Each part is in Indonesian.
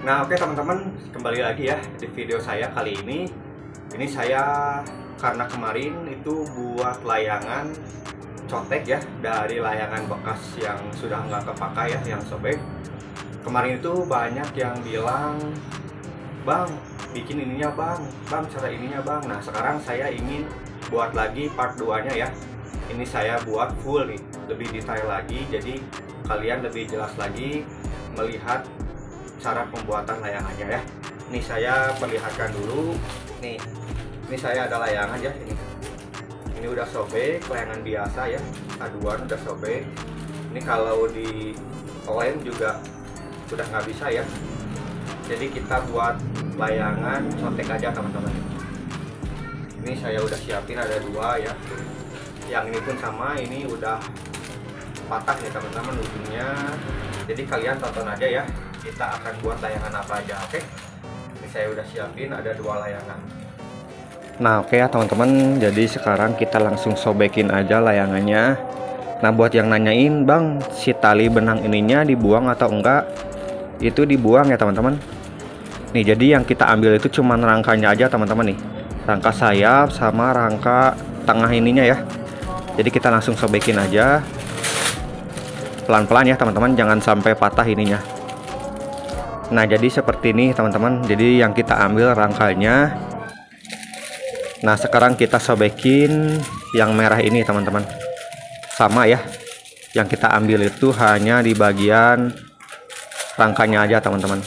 Nah, oke teman-teman, kembali lagi ya di video saya kali ini. Ini saya karena kemarin itu buat layangan contek ya, dari layangan bekas yang sudah nggak kepakai ya, yang sobek. Kemarin itu banyak yang bilang, "Bang, bikin ininya bang, cara ininya bang." Nah, sekarang saya ingin buat lagi part 2-nya ya. Ini saya buat full nih, lebih detail lagi, jadi kalian lebih jelas lagi melihat cara pembuatan layangannya ya. Ini saya perlihatkan dulu. Nih, ini saya ada layangan ya, ini udah sobek, layangan biasa ya, aduan udah sobek. Ini kalau di lem juga sudah nggak bisa ya, jadi kita buat layangan contek aja teman-teman. Ini saya udah siapin ada 2 ya, yang ini pun sama, ini udah patah nih teman-teman ujungnya. Jadi kalian tonton aja ya, kita akan buat layangan apa aja. Oke, ini saya udah siapin ada 2 layangan. Nah, oke ya teman-teman, jadi sekarang kita langsung sobekin aja layangannya. Nah, buat yang nanyain, "Bang, si tali benang ininya dibuang atau enggak?" Itu dibuang ya teman-teman. Nih, jadi yang kita ambil itu cuma rangkanya aja teman-teman nih, rangka sayap sama rangka tengah ininya ya. Jadi kita langsung sobekin aja pelan-pelan ya teman-teman, jangan sampai patah ininya. Nah, jadi seperti ini teman-teman, jadi yang kita ambil rangkanya. Nah, sekarang kita sobekin yang merah ini teman-teman, sama ya, yang kita ambil itu hanya di bagian rangkanya aja teman-teman.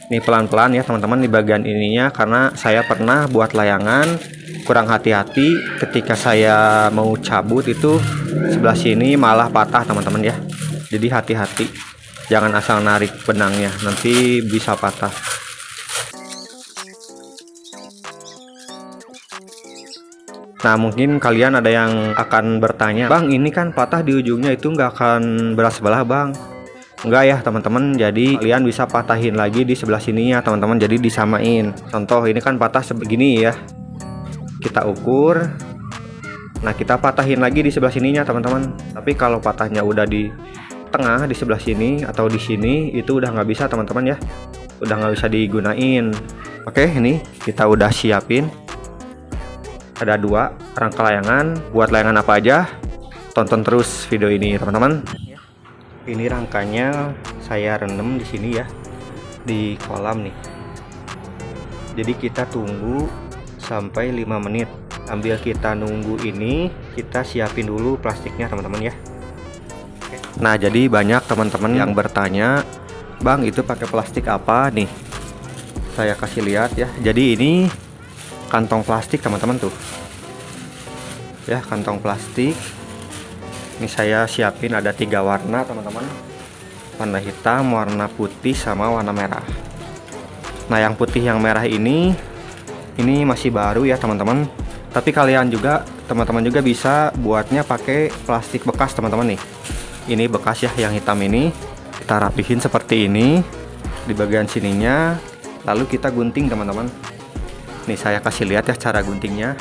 Ini pelan-pelan ya teman-teman di bagian ininya, karena saya pernah buat layangan kurang hati-hati, ketika saya mau cabut itu sebelah sini malah patah teman-teman ya. Jadi hati-hati, jangan asal narik benangnya, nanti bisa patah. Nah, mungkin kalian ada yang akan bertanya, "Bang, ini kan patah di ujungnya, itu nggak akan belah sebelah bang?" Enggak ya teman-teman, jadi kalian bisa patahin lagi di sebelah sininya teman-teman, jadi disamain. Contoh ini kan patah sebegini ya, kita ukur. Nah, kita patahin lagi di sebelah sininya teman-teman. Tapi kalau patahnya udah di tengah, di sebelah sini atau di sini, itu udah nggak bisa teman-teman ya, udah nggak bisa digunain. Oke, ini kita udah siapin ada 2 rangka layangan. Buat layangan apa aja, tonton terus video ini teman-teman. Ini rangkanya saya rendam di sini ya, di kolam nih. Jadi kita tunggu sampai 5 menit. Sambil kita nunggu ini, kita siapin dulu plastiknya teman-teman ya. Nah, jadi banyak teman-teman yang bertanya, "Bang, itu pakai plastik apa nih?" Saya kasih lihat ya. Jadi ini kantong plastik teman-teman tuh ya, kantong plastik. Ini saya siapin ada 3 warna teman-teman, warna hitam, warna putih, sama warna merah. Nah, yang putih yang merah ini masih baru ya teman-teman, tapi kalian juga teman-teman juga bisa buatnya pakai plastik bekas teman-teman nih. Ini bekas ya, yang hitam ini kita rapihin seperti ini di bagian sininya, lalu kita gunting teman-teman. Nih, saya kasih lihat ya cara guntingnya.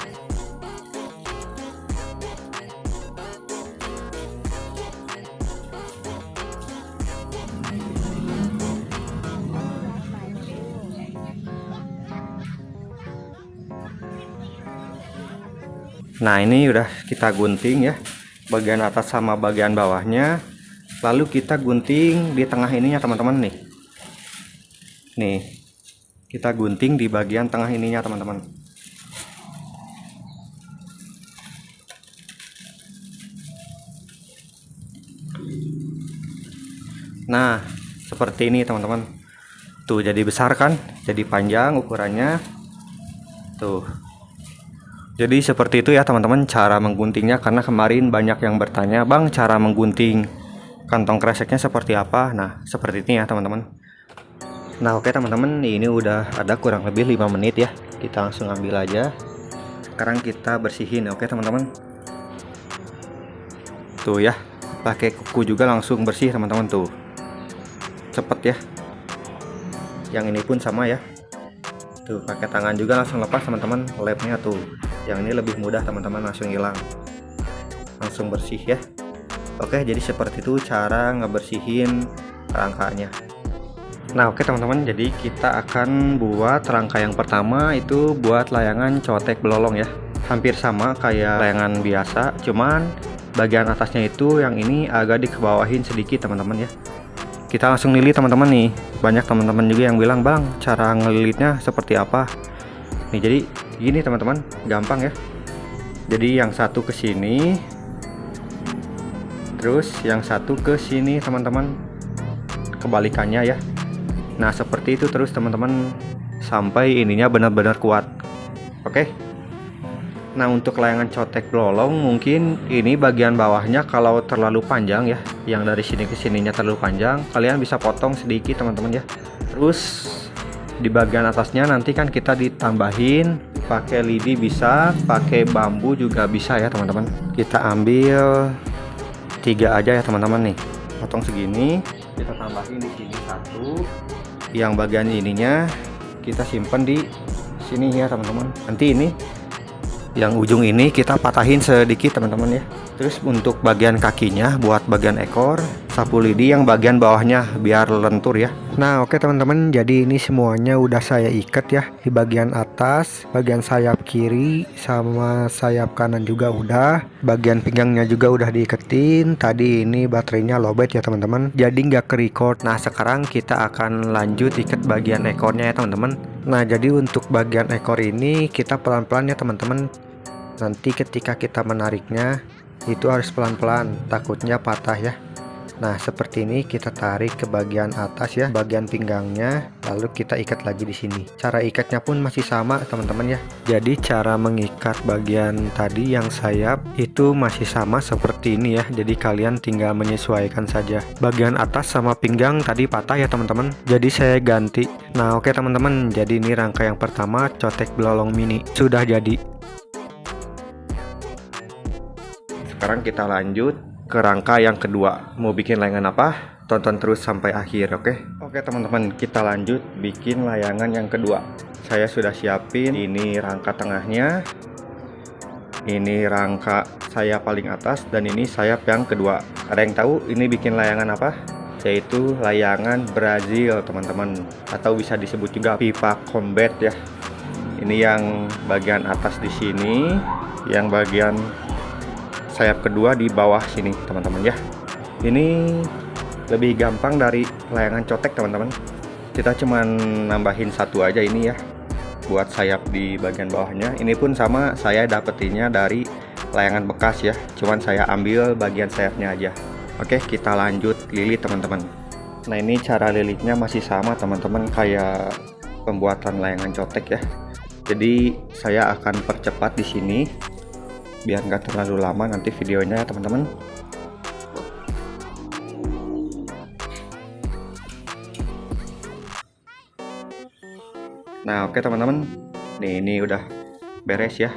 Nah, ini udah kita gunting ya, bagian atas sama bagian bawahnya. Lalu kita gunting di tengah ininya teman-teman nih. Nih, kita gunting di bagian tengah ininya teman-teman. Nah, seperti ini teman-teman. Tuh, jadi besar kan, jadi panjang ukurannya. Tuh. Jadi seperti itu ya teman-teman cara mengguntingnya, karena kemarin banyak yang bertanya, "Bang, cara menggunting kantong kreseknya seperti apa?" Nah, seperti ini ya teman-teman. Nah, oke teman-teman, ini udah ada kurang lebih 5 menit ya. Kita langsung ambil aja. Sekarang kita bersihin, oke teman-teman. Tuh ya, pakai kuku juga langsung bersih teman-teman tuh. Cepet ya. Yang ini pun sama ya. Tuh, pakai tangan juga langsung lepas teman-teman lepnya tuh. Yang ini lebih mudah teman-teman, langsung hilang, langsung bersih ya. Oke, jadi seperti itu cara ngebersihin rangkanya. Nah oke teman-teman, jadi kita akan buat rangka yang pertama itu buat layangan cotek belolong ya. Hampir sama kayak layangan biasa, cuman bagian atasnya itu yang ini agak dikebawahin sedikit teman-teman ya. Kita langsung lilit teman-teman nih. Banyak teman-teman juga yang bilang, "Bang, cara ngelilitnya seperti apa?" Nih jadi gini teman-teman, gampang ya. Jadi yang satu ke sini, terus yang satu ke sini teman-teman, kebalikannya ya. Nah seperti itu terus teman-teman sampai ininya benar-benar kuat. Oke. Nah untuk layangan cotek belolong mungkin ini bagian bawahnya kalau terlalu panjang ya, yang dari sini ke sininya terlalu panjang, kalian bisa potong sedikit teman-teman ya. Terus di bagian atasnya nanti kan kita ditambahin pakai lidi, bisa pakai bambu juga bisa ya teman-teman. Kita ambil 3 aja ya teman-teman nih, potong segini, kita tambahin di sini satu. Yang bagian ininya kita simpan di sini ya teman-teman. Nanti ini yang ujung ini kita patahin sedikit teman-teman ya. Terus untuk bagian kakinya buat bagian ekor, sapu lidi yang bagian bawahnya biar lentur ya. Nah oke teman-teman, jadi ini semuanya udah saya ikat ya. Di bagian atas, bagian sayap kiri sama sayap kanan juga udah. Bagian pinggangnya juga udah diiketin. Tadi ini baterainya lowbat ya teman-teman, jadi nggak ke-record. Nah sekarang kita akan lanjut ikat bagian ekornya ya teman-teman. Nah jadi untuk bagian ekor ini kita pelan-pelan ya teman-teman. Nanti ketika kita menariknya itu harus pelan-pelan, takutnya patah ya. Nah seperti ini kita tarik ke bagian atas ya, bagian pinggangnya, lalu kita ikat lagi di sini. Cara ikatnya pun masih sama teman-teman ya. Jadi cara mengikat bagian tadi yang sayap itu masih sama seperti ini ya. Jadi kalian tinggal menyesuaikan saja. Bagian atas sama pinggang tadi patah ya teman-teman, jadi saya ganti. Nah oke teman-teman, jadi ini rangka yang pertama cotek belolong mini sudah jadi. Sekarang kita lanjut ke rangka yang kedua. Mau bikin layangan apa? Tonton terus sampai akhir, oke? Oke teman-teman, kita lanjut bikin layangan yang kedua. Saya sudah siapin ini rangka tengahnya, ini rangka sayap paling atas, dan ini sayap yang kedua. Ada yang tahu ini bikin layangan apa? Yaitu layangan Brazil teman-teman, atau bisa disebut juga pipa combat ya. Ini yang bagian atas di sini, yang bagian sayap kedua di bawah sini teman-teman ya. Ini lebih gampang dari layangan cotek teman-teman. Kita cuman nambahin satu aja ini ya, buat sayap di bagian bawahnya. Ini pun sama, saya dapetinnya dari layangan bekas ya, cuman saya ambil bagian sayapnya aja. Oke, kita lanjut lilit teman-teman. Nah ini cara lilitnya masih sama teman-teman kayak pembuatan layangan cotek ya. Jadi saya akan percepat di sini biar nggak terlalu lama nanti videonya ya teman-teman. Nah oke teman-teman, nih ini udah beres ya.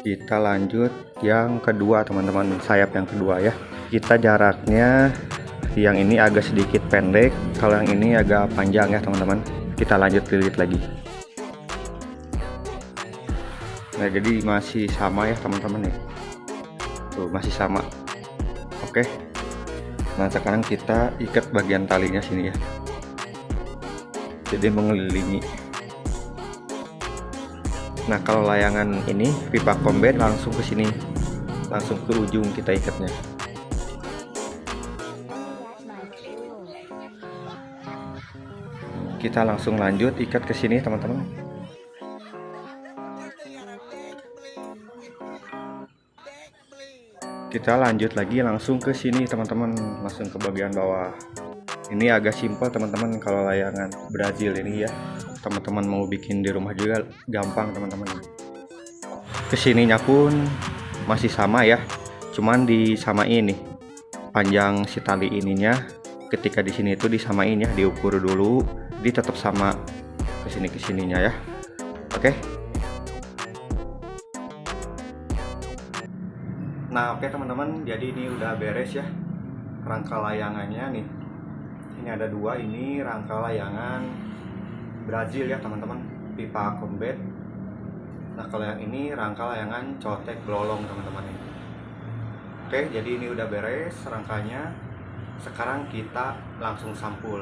Kita lanjut yang kedua teman-teman, sayap yang kedua ya. Kita jaraknya yang ini agak sedikit pendek, kalau yang ini agak panjang ya teman-teman. Kita lanjut lilit lagi. Nah jadi masih sama ya teman-teman nih, tuh masih sama. Oke, nah sekarang kita ikat bagian talinya sini ya, jadi mengelilingi. Nah kalau layangan ini pipa combat langsung ke sini, langsung ke ujung kita ikatnya. Kita langsung lanjut ikat ke sini teman-teman. Kita lanjut lagi langsung ke sini teman-teman, langsung ke bagian bawah. Ini agak simpel teman-teman kalau layangan Brazil ini ya. Teman-teman mau bikin di rumah juga gampang teman-teman. Kesininya pun masih sama ya, cuman disamain nih panjang si tali ininya. Ketika di sini itu disamain ya, diukur dulu, dia tetap sama kesininya ya. Oke. Nah oke teman-teman, jadi ini udah beres ya rangka layangannya nih. Ini ada dua, ini rangka layangan Brazil ya teman-teman, pipa combat. Nah kalau yang ini rangka layangan cotek belolong teman-teman. Oke, jadi ini udah beres rangkanya. Sekarang kita langsung sampul.